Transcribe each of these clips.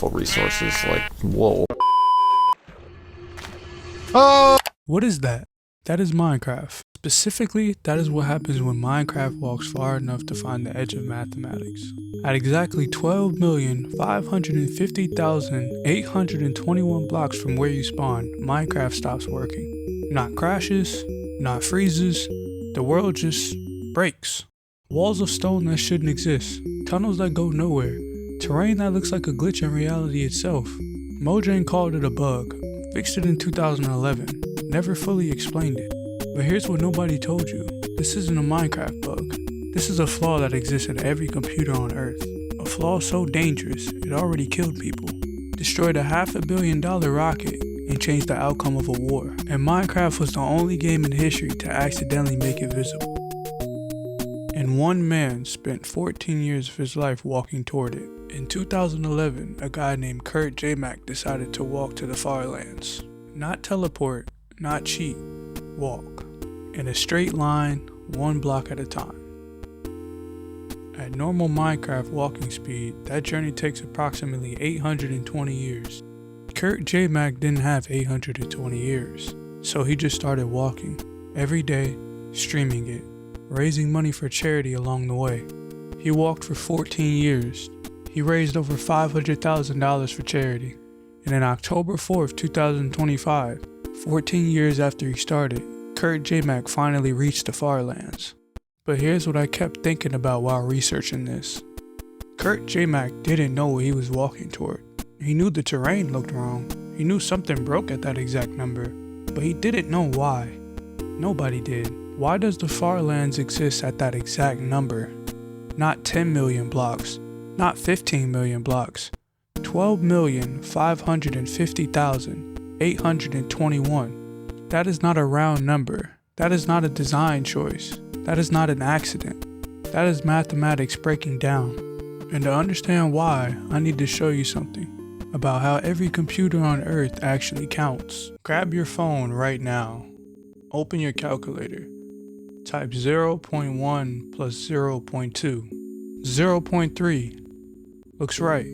resources, like, whoa. What is that? That is Minecraft. Specifically, that is what happens when Minecraft walks far enough to find the edge of mathematics. At exactly 12,550,821 blocks from where you spawn, Minecraft stops working. Not crashes, not freezes, the world just breaks. Walls of stone that shouldn't exist, tunnels that go nowhere, terrain that looks like a glitch in reality itself. Mojang called it a bug, fixed it in 2011, never fully explained it. But here's what nobody told you. This isn't a Minecraft bug. This is a flaw that exists in every computer on Earth. A flaw so dangerous, it already killed people, destroyed a $500 million rocket, and changed the outcome of a war. And Minecraft was the only game in history to accidentally make it visible. And one man spent 14 years of his life walking toward it. In 2011, a guy named Kurt J-Mac decided to walk to the far lands. Not teleport, not cheat, walk. In a straight line, one block at a time. At normal Minecraft walking speed, that journey takes approximately 820 years. Kurt J-Mac didn't have 820 years, so he just started walking, every day, streaming it, raising money for charity along the way. He walked for 14 years. He raised over $500,000 for charity. And on October 4th, 2025, 14 years after he started, Kurt J-Mac finally reached the far lands. But here's what I kept thinking about while researching this. Kurt J-Mac didn't know what he was walking toward. He knew the terrain looked wrong. He knew something broke at that exact number, but he didn't know why. Nobody did. Why does the far lands exist at that exact number? Not 10 million blocks, not 15 million blocks, 12,550,821. That is not a round number. That is not a design choice. That is not an accident. That is mathematics breaking down. And to understand why, I need to show you something about how every computer on Earth actually counts. Grab your phone right now. Open your calculator. Type 0.1 plus 0.2. 0.3. Looks right.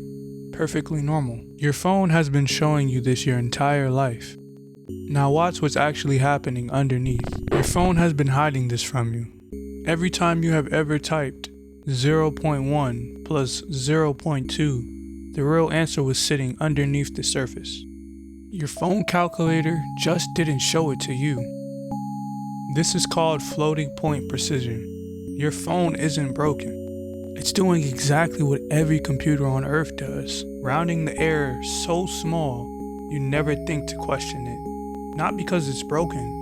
Perfectly normal. Your phone has been showing you this your entire life. Now watch what's actually happening underneath. Your phone has been hiding this from you. Every time you have ever typed 0.1 plus 0.2, the real answer was sitting underneath the surface. Your phone calculator just didn't show it to you. This is called floating point precision. Your phone isn't broken. It's doing exactly what every computer on Earth does, rounding the error so small you never think to question it. Not because it's broken,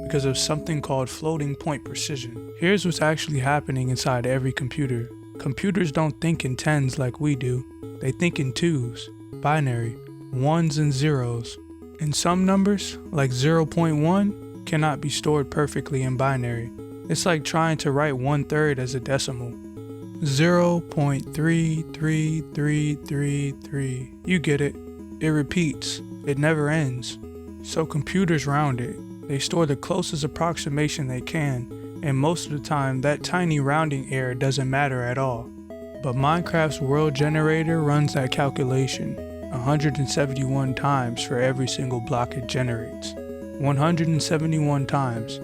because of something called floating point precision. Here's what's actually happening inside every computer. Computers don't think in tens like we do. They think in twos, binary, ones and zeros. And some numbers, like 0.1, cannot be stored perfectly in binary. It's like trying to write 1/3 as a decimal. 0.33333. You get it. It repeats. It never ends. So computers round it. They store the closest approximation they can, and most of the time that tiny rounding error doesn't matter at all. But Minecraft's world generator runs that calculation 171 times for every single block it generates. 171 times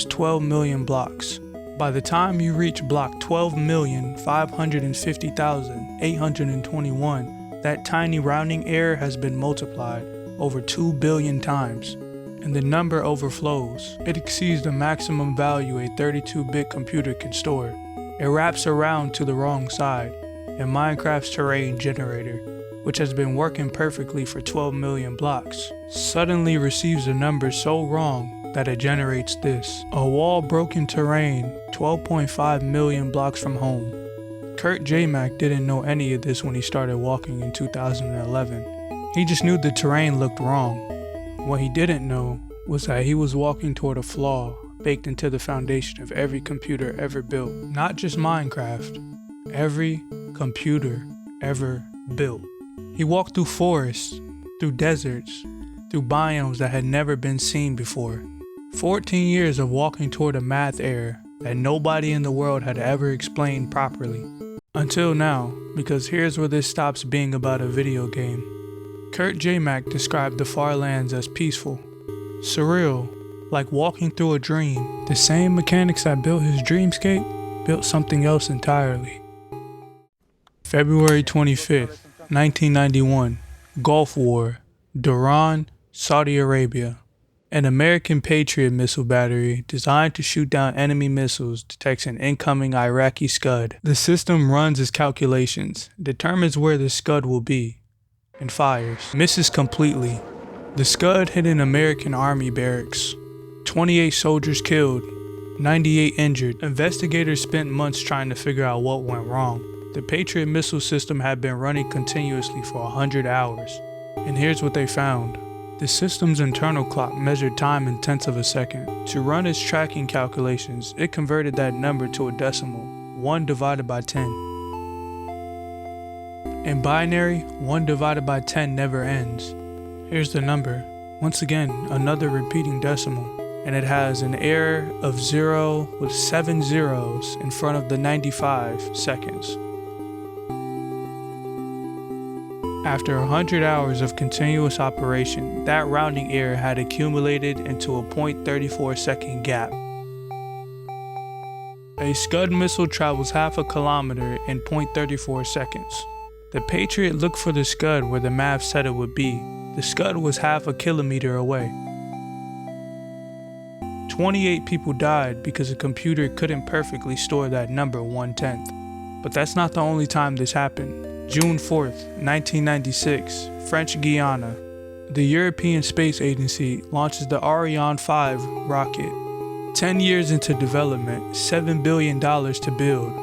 12 million blocks. By the time you reach block 12,550,821, that tiny rounding error has been multiplied over 2 billion times, and the number overflows. It exceeds the maximum value a 32-bit computer can store. It wraps around to the wrong side, and Minecraft's terrain generator, which has been working perfectly for 12 million blocks, suddenly receives a number so wrong that it generates this. A wall broken terrain 12.5 million blocks from home. Kurt J-Mac didn't know any of this when he started walking in 2011. He just knew the terrain looked wrong. What he didn't know was that he was walking toward a flaw baked into the foundation of every computer ever built. Not just Minecraft, every computer ever built. He walked through forests, through deserts, through biomes that had never been seen before. 14 years of walking toward a math error that nobody in the world had ever explained properly. Until now, because here's where this stops being about a video game. Kurt J. Mack described the far lands as peaceful, surreal, like walking through a dream. The same mechanics that built his dreamscape built something else entirely. February 25th, 1991, Gulf War, Dhahran, Saudi Arabia. An American Patriot missile battery designed to shoot down enemy missiles detects an incoming Iraqi Scud. The system runs its calculations, determines where the Scud will be, and fires. Misses completely. The Scud hit an American Army barracks. 28 soldiers killed, 98 injured. Investigators spent months trying to figure out what went wrong. The Patriot missile system had been running continuously for 100 hours. And here's what they found. The system's internal clock measured time in tenths of a second. To run its tracking calculations, it converted that number to a decimal, 1 divided by 10. In binary, 1 divided by 10 never ends. Here's the number. Once again, another repeating decimal. And it has an error of 0 with 7 zeros in front of the 95 seconds. After 100 hours of continuous operation, that rounding error had accumulated into a 0.34 second gap. A Scud missile travels half a kilometer in 0.34 seconds. The Patriot looked for the Scud where the math said it would be. The Scud was half a kilometer away. 28 people died because the computer couldn't perfectly store that number 1/10. But that's not the only time this happened. June 4th, 1996, French Guiana. The European Space Agency launches the Ariane 5 rocket. 10 years into development, $7 billion to build.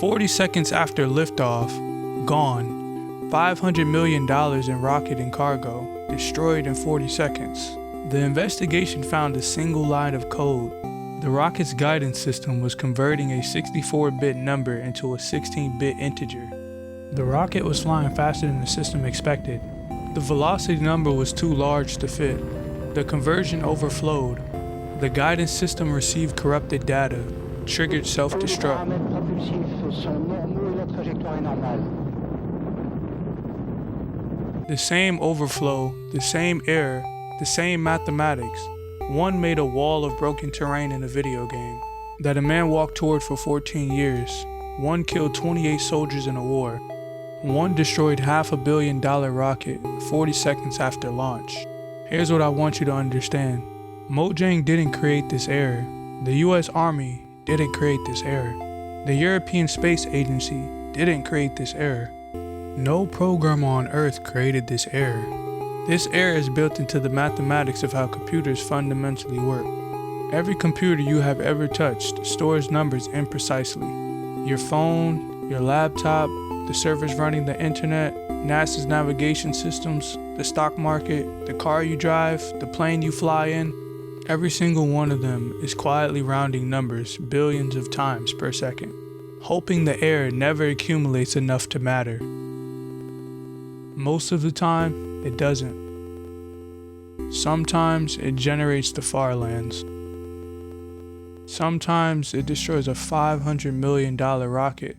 40 seconds after liftoff, gone. $500 million in rocket and cargo, destroyed in 40 seconds. The investigation found a single line of code. The rocket's guidance system was converting a 64-bit number into a 16-bit integer. The rocket was flying faster than the system expected. The velocity number was too large to fit. The conversion overflowed. The guidance system received corrupted data, triggered self-destruct. The same overflow, the same error, the same mathematics. One made a wall of broken terrain in a video game that a man walked toward for 14 years. One killed 28 soldiers in a war. One destroyed $500 million rocket 40 seconds after launch. Here's what I want you to understand. Mojang didn't create this error. The US Army didn't create this error. The European Space Agency didn't create this error. No programmer on Earth created this error. This error is built into the mathematics of how computers fundamentally work. Every computer you have ever touched stores numbers imprecisely. Your phone, your laptop, the servers running the internet, NASA's navigation systems, the stock market, the car you drive, the plane you fly in. Every single one of them is quietly rounding numbers billions of times per second, hoping the error never accumulates enough to matter. Most of the time, it doesn't. Sometimes it generates the far lands. Sometimes it destroys a $500 million rocket.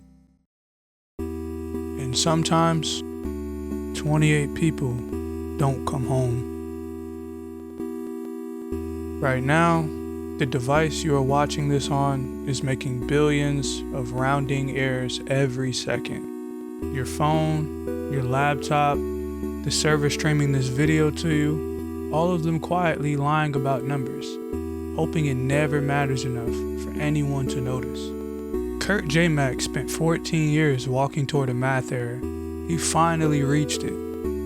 And sometimes 28 people don't come home. Right now, the device you are watching this on is making billions of rounding errors every second. Your phone, your laptop, the server streaming this video to you, all of them quietly lying about numbers, hoping it never matters enough for anyone to notice. Kurt J. Mack spent 14 years walking toward a math error. He finally reached it,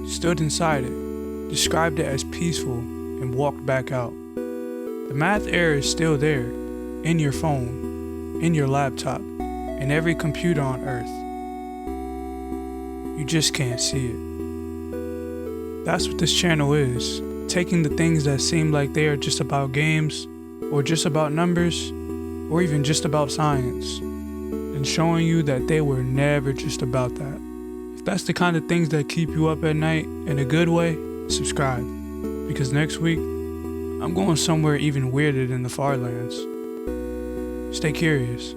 stood inside it, described it as peaceful, and walked back out. The math error is still there, in your phone, in your laptop, in every computer on Earth. You just can't see it. That's what this channel is, taking the things that seem like they are just about games, or just about numbers, or even just about science, and showing you that they were never just about that. If that's the kind of things that keep you up at night in a good way, subscribe, because next week, I'm going somewhere even weirder than the far lands. Stay curious.